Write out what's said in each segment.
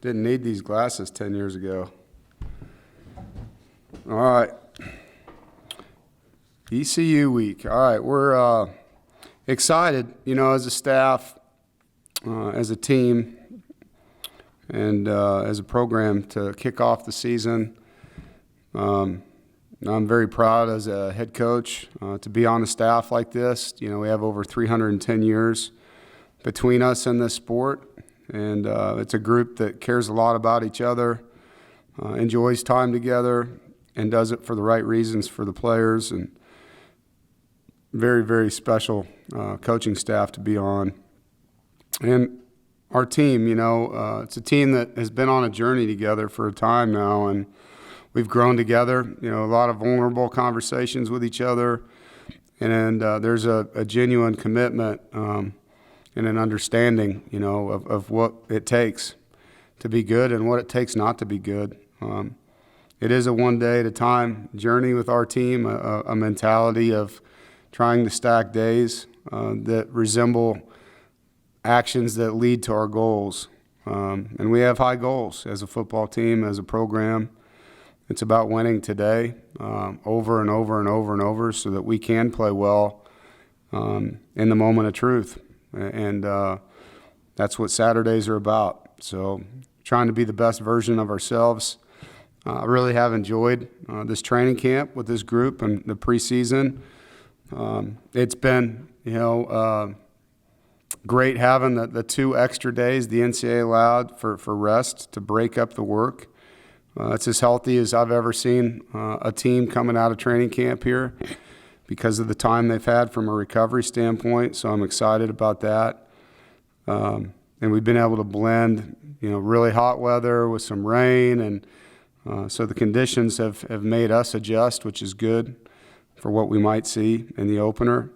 Didn't need these glasses 10 years ago. All right. ECU week. All right, we're excited, as a staff, as a team, and as a program to kick off the season. I'm very proud as a head coach to be on a staff like this. We have over 310 years between us in this sport. And it's a group that cares a lot about each other, enjoys time together, and does it for the right reasons for the players. And very, very special coaching staff to be on. And our team, it's a team that has been on a journey together for a time now, and we've grown together. A lot of vulnerable conversations with each other, and there's a genuine commitment and an understanding, of what it takes to be good and what it takes not to be good. It is a one day at a time journey with our team, a mentality of trying to stack days that resemble actions that lead to our goals. And we have high goals as a football team, as a program. It's about winning today over and over and over and over so that we can play well in the moment of truth. And that's what Saturdays are about. So trying to be the best version of ourselves. I really have enjoyed this training camp with this group and the preseason. It's been, great having the 2 extra days the NCAA allowed for rest to break up the work. It's as healthy as I've ever seen a team coming out of training camp here, because of the time they've had from a recovery standpoint. So I'm excited about that. And we've been able to blend, really hot weather with some rain. And so the conditions have made us adjust, which is good for what we might see in the opener.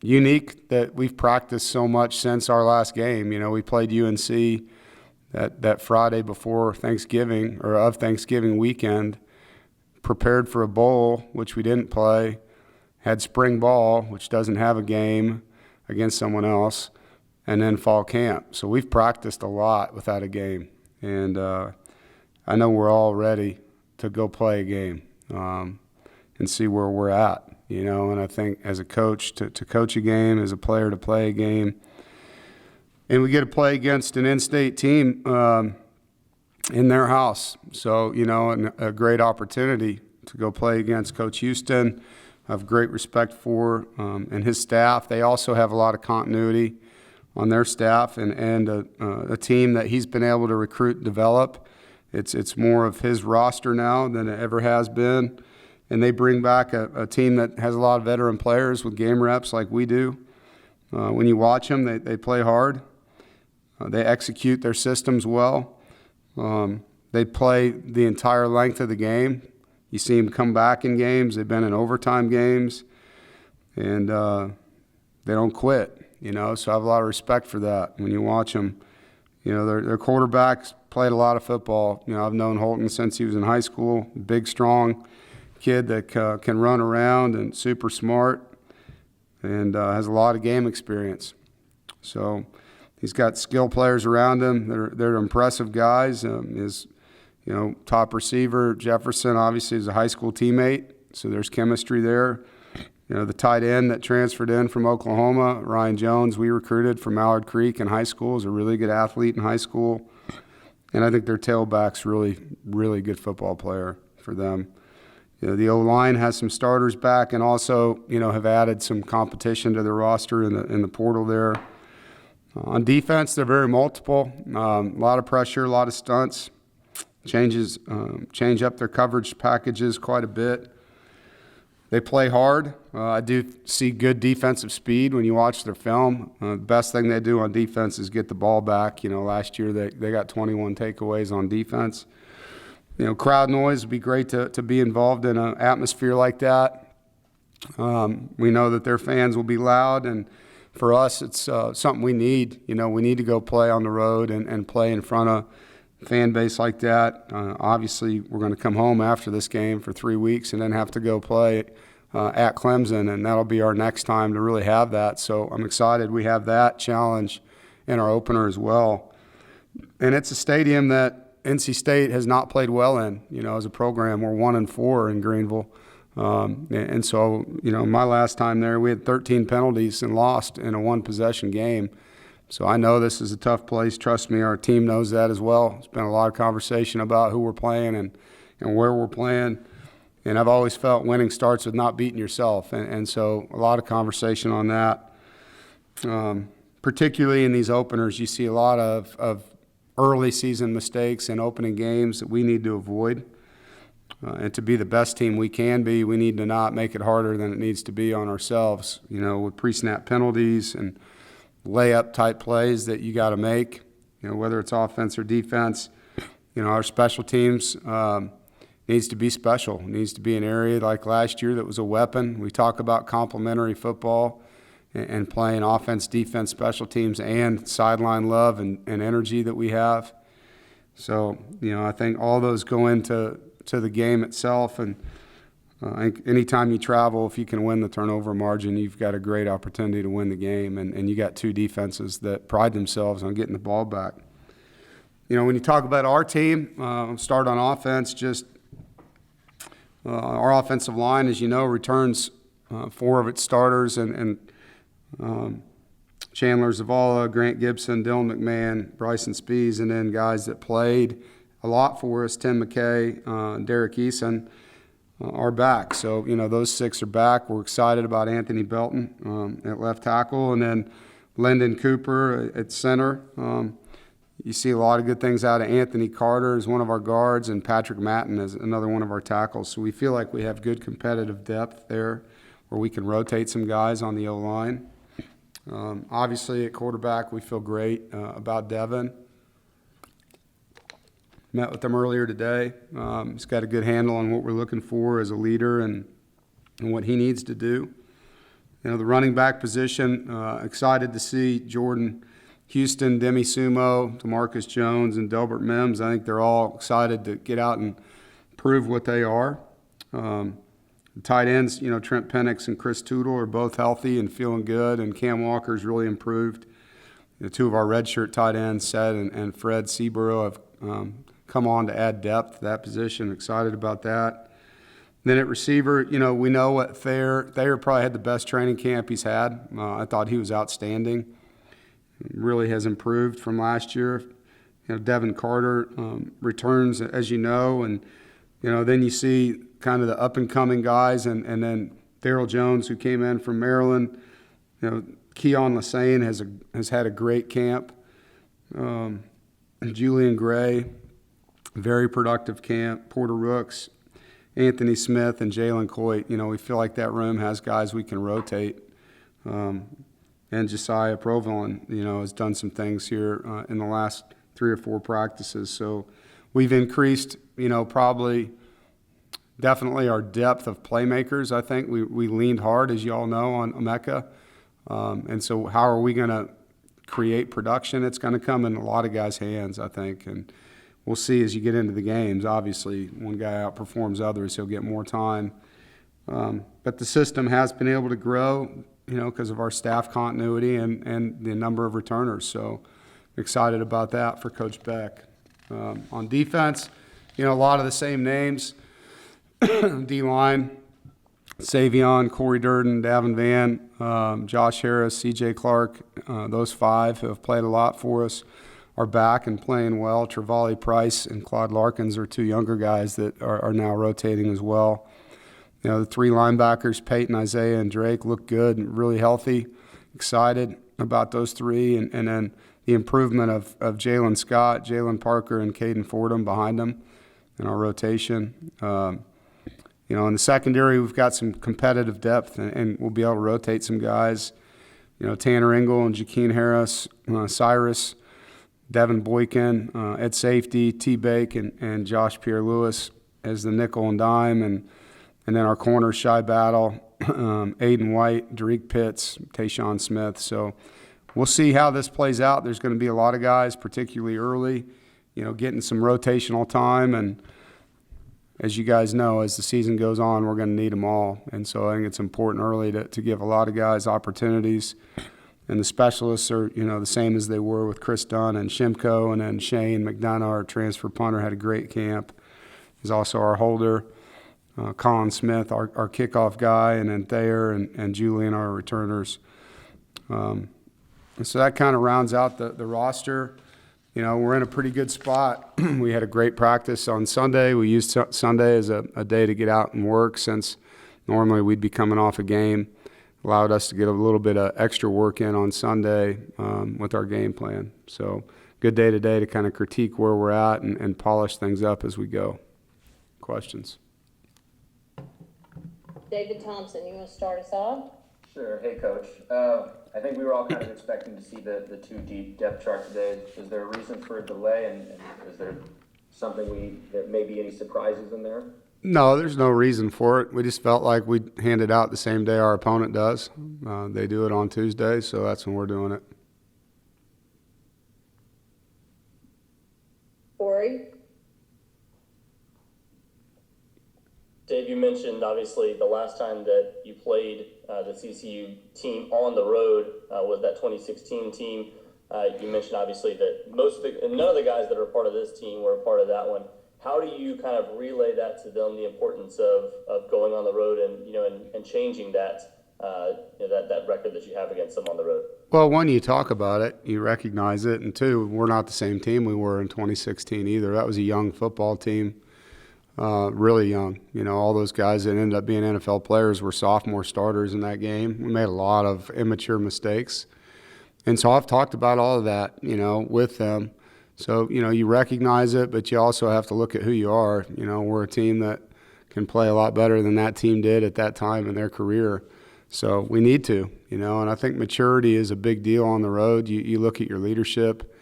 Unique that we've practiced so much since our last game. We played UNC that Friday before Thanksgiving, or of Thanksgiving weekend. Prepared for a bowl, which we didn't play, had spring ball, which doesn't have a game against someone else, and then fall camp. So we've practiced a lot without a game. And I know we're all ready to go play a game and see where we're at, And I think as a coach, to coach a game, as a player to play a game, and we get to play against an in-state team in their house. So, and a great opportunity to go play against Coach Houston. I have great respect for and his staff. They also have a lot of continuity on their staff and a team that he's been able to recruit and develop. It's more of his roster now than it ever has been. And they bring back a team that has a lot of veteran players with game reps like we do. When you watch them, they play hard. They execute their systems well. They play the entire length of the game. You see them come back in games. They've been in overtime games, and they don't quit. So I have a lot of respect for that. When you watch them, their quarterbacks played a lot of football. I've known Holton since he was in high school. Big, strong kid that can run around and super smart, and has a lot of game experience. So he's got skilled players around him. They're impressive guys. His top receiver, Jefferson, obviously is a high school teammate, so there's chemistry there. The tight end that transferred in from Oklahoma, Ryan Jones, we recruited from Mallard Creek in high school, is a really good athlete in high school. And I think their tailback's really, really good football player for them. The O-line has some starters back, and also, have added some competition to their roster in the portal there. On defense, they're very multiple. A lot of pressure, a lot of stunts. Change up their coverage packages quite a bit. They play hard. I do see good defensive speed when you watch their film. The best thing they do on defense is get the ball back. Last year they got 21 takeaways on defense. Crowd noise would be great to be involved in an atmosphere like that. We know that their fans will be loud, and for us, it's something we need. We need to go play on the road and play in front of fan base like that. Obviously, we're going to come home after this game for 3 weeks and then have to go play at Clemson, and that'll be our next time to really have that. So I'm excited we have that challenge in our opener as well. And it's a stadium that NC State has not played well in, as a program. We're 1-4 in Greenville. And so, my last time there, we had 13 penalties and lost in a one-possession game. So I know this is a tough place. Trust me, our team knows that as well. There's been a lot of conversation about who we're playing and where we're playing. And I've always felt winning starts with not beating yourself. And so a lot of conversation on that. Particularly in these openers, you see a lot of early season mistakes in opening games that we need to avoid. And to be the best team we can be, we need to not make it harder than it needs to be on ourselves, with pre-snap penalties and layup type plays that you got to make, whether it's offense or defense. Our special teams needs to be special. It needs to be an area like last year that was a weapon. We talk about complementary football and playing offense, defense, special teams, and sideline love and energy that we have. So, I think all those go into the game itself. And I think anytime you travel, if you can win the turnover margin, you've got a great opportunity to win the game. And you got two defenses that pride themselves on getting the ball back. When you talk about our team, start on offense, our offensive line, as you know, returns 4 of its starters and Chandler Zavala, Grant Gibson, Dylan McMahon, Bryson Spees, and then guys that played a lot for us, Tim McKay, and Derek Eason, are back. So, those 6 are back. We're excited about Anthony Belton at left tackle, and then Lyndon Cooper at center. You see a lot of good things out of Anthony Carter as one of our guards, and Patrick Matton as another one of our tackles. So we feel like we have good competitive depth there where we can rotate some guys on the O-line. Obviously, at quarterback, we feel great about Devin. Met with him earlier today. He's got a good handle on what we're looking for as a leader and what he needs to do. The running back position, excited to see Jordan Houston, Demi Sumo, DeMarcus Jones, and Delbert Mims. I think they're all excited to get out and prove what they are. Tight ends, Trent Penix and Chris Tootle are both healthy and feeling good, and Cam Walker's really improved. 2 of our redshirt tight ends, Sed and Fred Seaborough, have come on to add depth to that position. Excited about that. Then at receiver, we know what Thayer probably had the best training camp he's had. I thought he was outstanding. Really has improved from last year. Devin Carter returns, as you know, and then you see kind of the up-and-coming guys, and then Darryl Jones, who came in from Maryland. Keon Lassane has had a great camp. Julian Gray, very productive camp. Porter Rooks, Anthony Smith, and Jalen Coit. We feel like that room has guys we can rotate. And Josiah Provolone, has done some things here in the last 3 or 4 practices. So we've increased, definitely our depth of playmakers. I think we leaned hard, as you all know, on Emeka. And so how are we going to create production? It's going to come in a lot of guys' hands, I think. And we'll see as you get into the games. Obviously, one guy outperforms others, he'll get more time. But the system has been able to grow, because of our staff continuity and the number of returners. So excited about that for Coach Beck. On defense, a lot of the same names. D-line, Savion, Corey Durden, Davin Van, Josh Harris, C.J. Clark, those 5 who have played a lot for us are back and playing well. Travali Price and Claude Larkins are 2 younger guys that are now rotating as well. The 3 linebackers, Peyton, Isaiah, and Drake, look good and really healthy. Excited about those 3. And then the improvement of Jalen Scott, Jalen Parker, and Caden Fordham behind them in our rotation. In the secondary, we've got some competitive depth, and we'll be able to rotate some guys. Tanner Engel and Jakeem Harris, Cyrus, Devin Boykin at safety, T. Bake, and Josh Pierre-Lewis as the nickel and dime, and then our corner, Shy Battle, Aiden White, Derek Pitts, Tayshawn Smith. So we'll see how this plays out. There's going to be a lot of guys, particularly early, getting some rotational time. And as you guys know, as the season goes on, we're going to need them all. And so I think it's important early to give a lot of guys opportunities. And the specialists are, the same as they were with Chris Dunn and Shimko, and then Shane McDonough, our transfer punter, had a great camp. He's also our holder. Colin Smith, our kickoff guy, and then Thayer and Julian, our returners. And so that kind of rounds out the roster. We're in a pretty good spot. We had a great practice on Sunday. We used Sunday as a day to get out and work, since normally we'd be coming off a game. Allowed us to get a little bit of extra work in on Sunday with our game plan. So good day today to kind of critique where we're at and polish things up as we go. Questions? David Thompson, you want to start us off? Sure. Hey, Coach. I think we were all kind of expecting to see the two deep depth chart today. Is there a reason for a delay, and is there something there may be any surprises in there? No, there's no reason for it. We just felt like we'd hand it out the same day our opponent does. They do it on Tuesday, so that's when we're doing it. Corey? Dave, you mentioned obviously the last time that you played the CCU team on the road was that 2016 team. You mentioned obviously that none of the guys that are part of this team were a part of that one. How do you kind of relay that to them, the importance of going on the road and changing that that record that you have against them on the road? Well, one, you talk about it, you recognize it, and two, we're not the same team we were in 2016 either. That was a young football team, really young. All those guys that ended up being NFL players were sophomore starters in that game. We made a lot of immature mistakes. And so I've talked about all of that, with them. So, you recognize it, but you also have to look at who you are. We're a team that can play a lot better than that team did at that time in their career. So we need to, and I think maturity is a big deal on the road. You look at your leadership,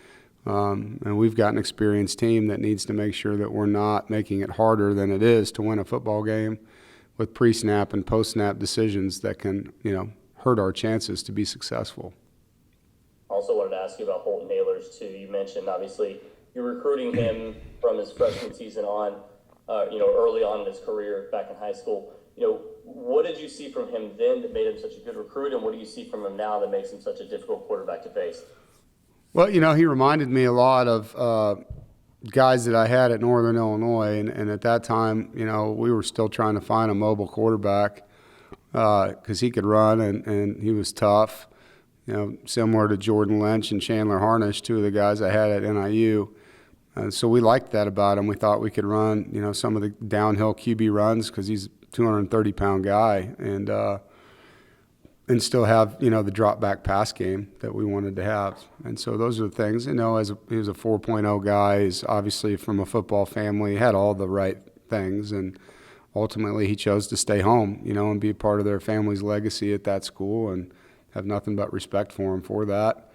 and we've got an experienced team that needs to make sure that we're not making it harder than it is to win a football game with pre-snap and post-snap decisions that can, hurt our chances to be successful. Also wanted to ask you about Holton Ahlers too. You mentioned obviously you're recruiting him from his freshman season on, early on in his career back in high school. What did you see from him then that made him such a good recruit, and what do you see from him now that makes him such a difficult quarterback to face? Well, he reminded me a lot of guys that I had at Northern Illinois, and at that time, we were still trying to find a mobile quarterback because he could run and he was tough. Similar to Jordan Lynch and Chandler Harnish, two of the guys I had at NIU. So we liked that about him. We thought we could run, some of the downhill QB runs because he's a 230-pound guy and still have, the drop-back pass game that we wanted to have. And so those are the things, he was a 4.0 guy. He's obviously from a football family, had all the right things, and ultimately he chose to stay home, and be a part of their family's legacy at that school, and have nothing but respect for him for that.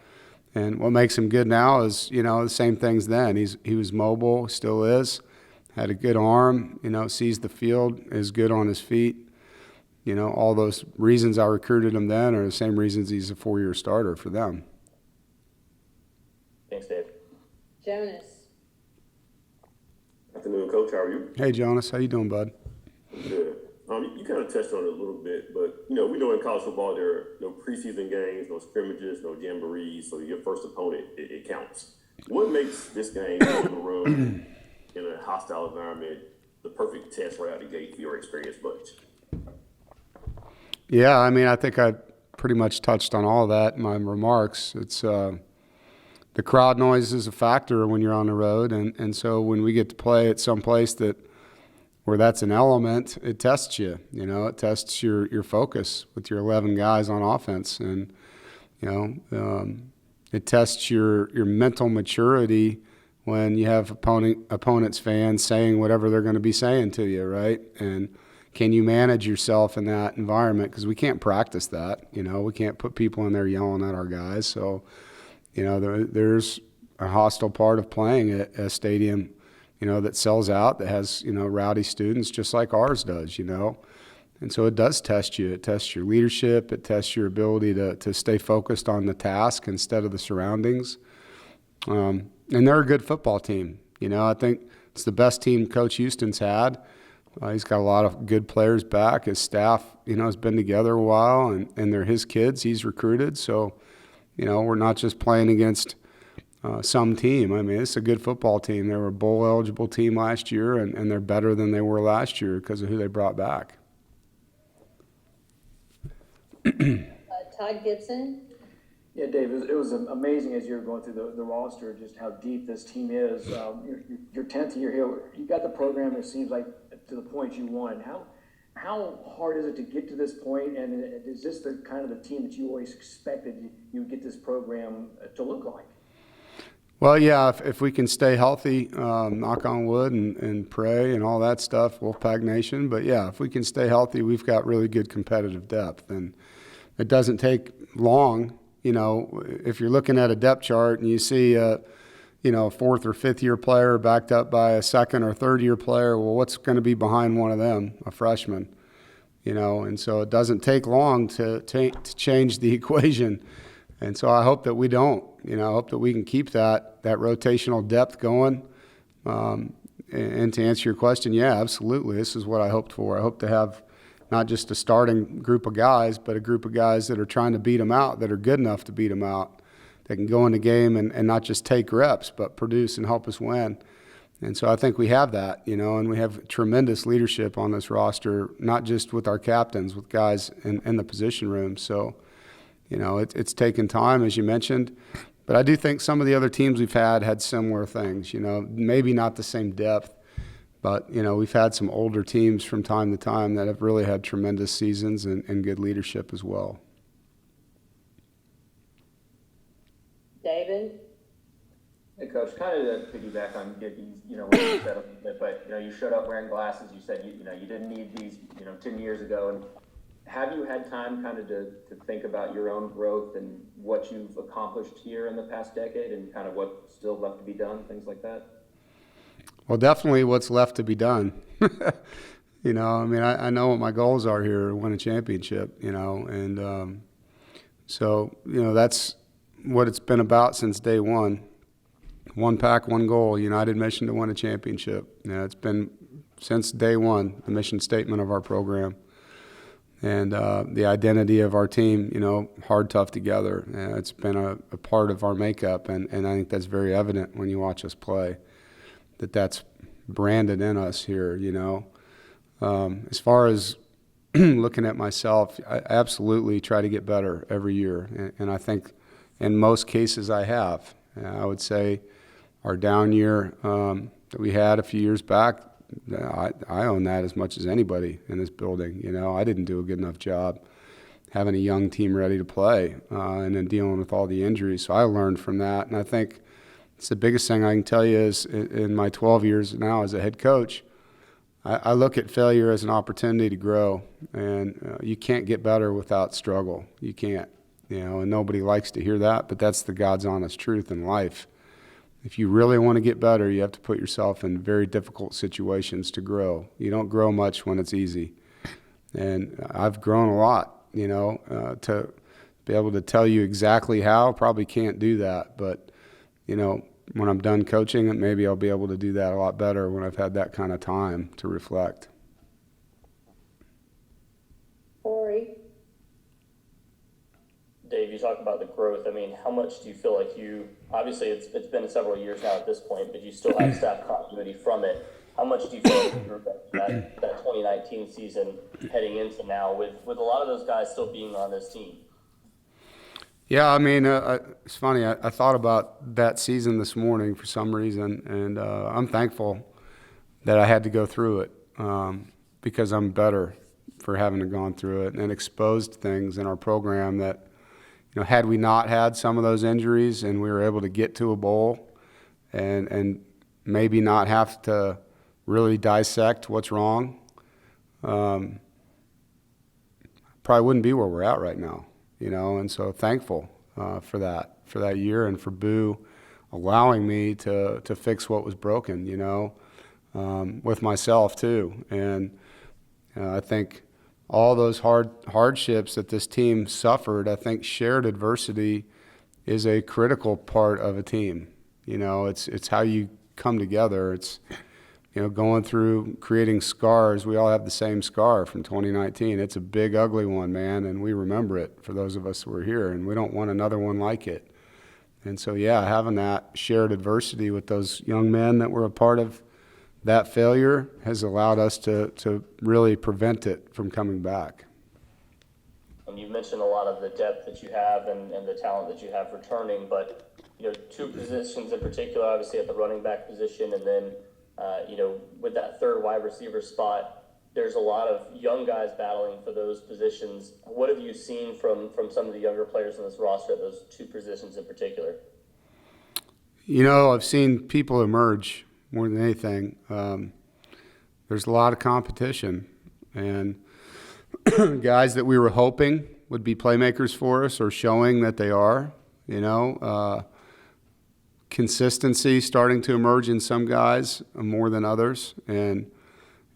And what makes him good now is, the same things then. He was mobile, still is, had a good arm, sees the field, is good on his feet. All those reasons I recruited him then are the same reasons he's a 4-year starter for them. Thanks, Dave. Jonas. Afternoon, Coach. How are you? Hey, Jonas. How you doing, bud? Good. You kind of touched on it a little bit, but, we know in college football there are no preseason games, no scrimmages, no jamborees, so your first opponent, it counts. What makes this game on the road in a hostile environment the perfect test right out the gate for your experienced bunch? Yeah, I think I pretty much touched on all of that in my remarks. It's the crowd noise is a factor when you're on the road, and so when we get to play at some place where that's an element, it tests you. It tests your focus with your 11 guys on offense, and it tests your mental maturity when you have opponents fans saying whatever they're going to be saying to you, right? And can you manage yourself in that environment? Because we can't practice that. We can't put people in there yelling at our guys. So, there's a hostile part of playing at a stadium, that sells out, that has, rowdy students just like ours does, And so it does test you. It tests your leadership. It tests your ability to stay focused on the task instead of the surroundings. And they're a good football team. I think it's the best team Coach Houston's had. He's got a lot of good players back. His staff, has been together a while, and they're his kids he's recruited. So, You know, we're not just playing against some team. I mean, it's a good football team. They were a bowl-eligible team last year, and they're better than they were last year because of who they brought back. Todd Gibson. Yeah, Dave, it was amazing as you were going through the roster, just how deep this team is. Your 10th year here, you got the program, it seems like, to the point you wanted. How hard is it to get to this point, and is this the kind of the team that you always expected you would get this program to look like? Well, yeah, if we can stay healthy, knock on wood and pray and all that stuff, Wolfpack Nation. But, yeah, if we can stay healthy, we've got really good competitive depth. And it doesn't take long. You know, if you're looking at a depth chart and you see a fourth or fifth year player backed up by a second or third year player, well, what's going to be behind one of them, a freshman? You know, and so it doesn't take long to change the equation. And so I hope that we don't. You know, I hope that we can keep that rotational depth going. And to answer your question, yeah, absolutely. This is what I hoped for. I hope to have not just a starting group of guys, but a group of guys that are trying to beat them out, that are good enough to beat them out, that can go in the game and not just take reps, but produce and help us win. And so I think we have that, you know, and we have tremendous leadership on this roster, not just with our captains, with guys in the position room. So, you know, it's taken time, as you mentioned. But I do think some of the other teams we've had similar things, you know, maybe not the same depth. But, you know, we've had some older teams from time to time that have really had tremendous seasons and good leadership as well. David. Hey, Coach, kind of to piggyback on Gibby's, you know, what you said a little bit, but, you know, you showed up wearing glasses. You said, you know, you didn't need these, 10 years ago. And have you had time kind of to think about your own growth and what you've accomplished here in the past decade and kind of what's still left to be done, things like that? Well, definitely what's left to be done. You know, I mean, I know what my goals are here, win a championship, you know, and so, you know, that's what it's been about since day one. One pack, one goal, united mission to win a championship. You know, it's been since day one, the mission statement of our program. And the identity of our team, you know, hard, tough, together. It's been a part of our makeup, and I think that's very evident when you watch us play. That's branded in us here, you know. As far as looking at myself, I absolutely try to get better every year, and I think in most cases I have. I would say our down year that we had a few years back, I own that as much as anybody in this building. You know, I didn't do a good enough job having a young team ready to play and then dealing with all the injuries. So I learned from that, and I think it's the biggest thing I can tell you is in my 12 years now as a head coach, I look at failure as an opportunity to grow, and you can't get better without struggle. You can't, you know, and nobody likes to hear that, but that's the God's honest truth in life. If you really want to get better, you have to put yourself in very difficult situations to grow. You don't grow much when it's easy. And I've grown a lot, you know, to be able to tell you exactly how, probably can't do that, but you know, when I'm done coaching, maybe I'll be able to do that a lot better when I've had that kind of time to reflect. Corey. Dave, you talk about the growth. I mean, how much do you feel like obviously it's been several years now at this point, but you still have staff continuity from it. How much do you feel like you grew that 2019 season heading into now with a lot of those guys still being on this team? Yeah, I mean, it's funny. I thought about that season this morning for some reason, and I'm thankful that I had to go through it because I'm better for having gone through it and exposed things in our program that, you know, had we not had some of those injuries and we were able to get to a bowl and maybe not have to really dissect what's wrong, probably wouldn't be where we're at right now. You know, and so thankful for that year and for Boo allowing me to fix what was broken, you know, with myself too. And I think all those hardships that this team suffered, I think shared adversity is a critical part of a team. You know, it's how you come together. It's, going through creating scars. We all have the same scar from 2019. It's a big, ugly one, man, and we remember it for those of us who are here, and we don't want another one like it. And so, yeah, having that shared adversity with those young men that were a part of that failure has allowed us to really prevent it from coming back. And you mentioned a lot of the depth that you have and the talent that you have returning, but, two positions in particular, obviously at the running back position, and then, with that third wide receiver spot, there's a lot of young guys battling for those positions. What have you seen from some of the younger players in this roster at those two positions in particular? I've seen people emerge more than anything. There's a lot of competition, and guys that we were hoping would be playmakers for us are showing that they are. Consistency starting to emerge in some guys more than others, and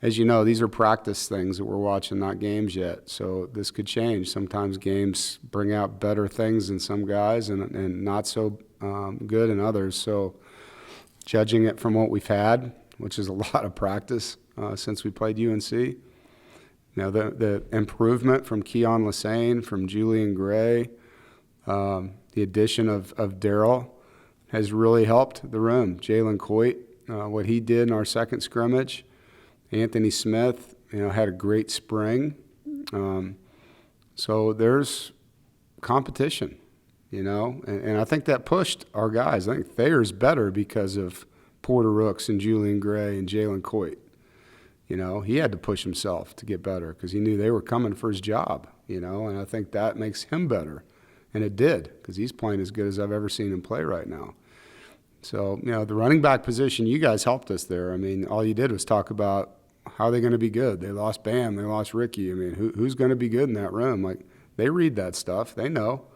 as you know, these are practice things that we're watching, not games yet. So this could change. Sometimes games bring out better things in some guys and not so good in others. So judging it from what we've had, which is a lot of practice since we played UNC, the improvement from Keon Lassane, from Julian Gray, the addition of Darryl has really helped the room. Jalen Coit, what he did in our second scrimmage. Anthony Smith, had a great spring. So there's competition, and I think that pushed our guys. I think Thayer's better because of Porter Rooks and Julian Gray and Jalen Coit. He had to push himself to get better because he knew they were coming for his job, and I think that makes him better. And it did, because he's playing as good as I've ever seen him play right now. So, the running back position, you guys helped us there. I mean, all you did was talk about how are they going to be good. They lost Bam, they lost Ricky. I mean, who's going to be good in that room? Like, they read that stuff. They know.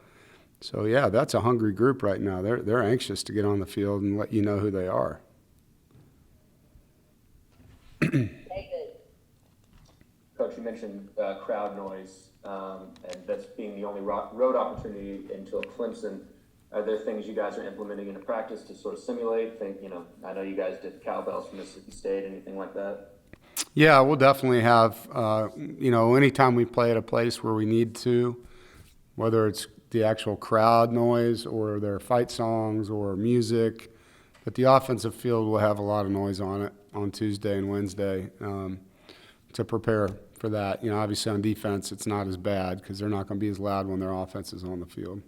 So, yeah, that's a hungry group right now. They're anxious to get on the field and let you know who they are. David. Coach, you mentioned crowd noise, and that's being the only road opportunity into Clemson. Are there things you guys are implementing into practice to sort of simulate? I know you guys did cowbells from Mississippi State, anything like that? Yeah, we'll definitely have, anytime we play at a place where we need to, whether it's the actual crowd noise or their fight songs or music, but the offensive field will have a lot of noise on it on Tuesday and Wednesday to prepare for that. Obviously on defense it's not as bad because they're not going to be as loud when their offense is on the field.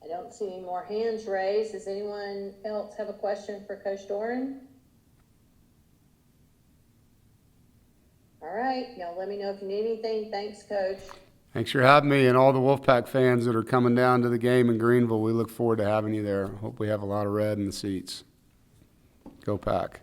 I don't see any more hands raised. Does anyone else have a question for Coach Doeren? All right, y'all let me know if you need anything. Thanks, Coach. Thanks for having me, and all the Wolfpack fans that are coming down to the game in Greenville. We look forward to having you there. Hope we have a lot of red in the seats. Go Pack.